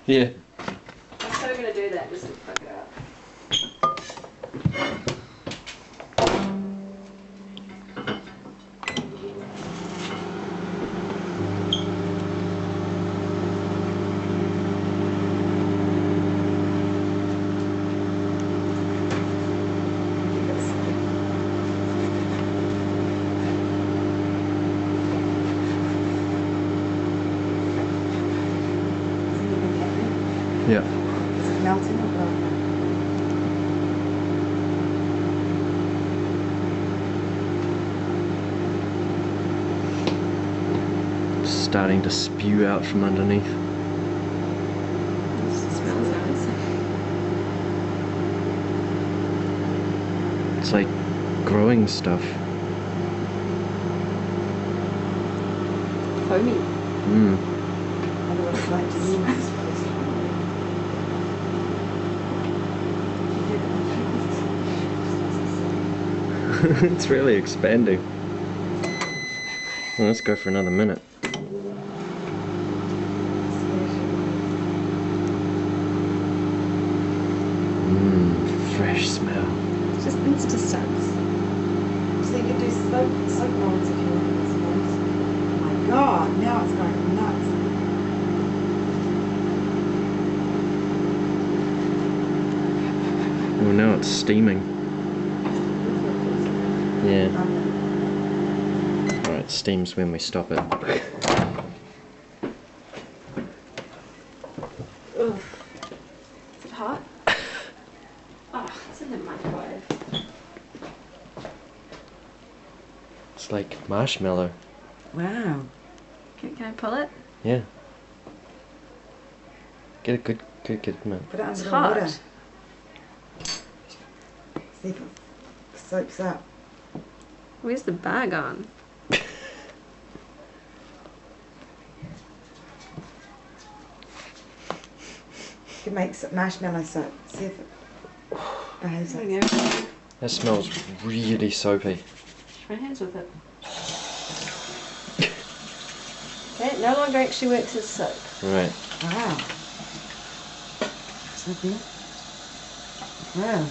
Yeah. I'm so gonna do that just to fuck it up. Yeah. Is it melting or blowing? Starting to spew out from underneath. It smells nice. It's like growing stuff. Foamy. Mm. I don't know what it's like to you. It's really expanding. Well, let's go for another minute. Fresh smell. It's just Insta stunts. So you can do soap molds if you want, I suppose. Oh my god, now it's going nuts. Oh, now it's steaming. Yeah. Alright, steams when we stop it. Ugh. Is it hot? Oh, it's in the microwave. It's like marshmallow. Wow. Can I pull it? Yeah. Get a good come on. Put it under It's the hot. water. See if it soaks up. Where's the bag on? You can make some marshmallow soap. See if it behaves There like we go. That smells really soapy. Wash my hands with it. Okay, it no longer actually works as soap. Right. Wow. So good. Wow.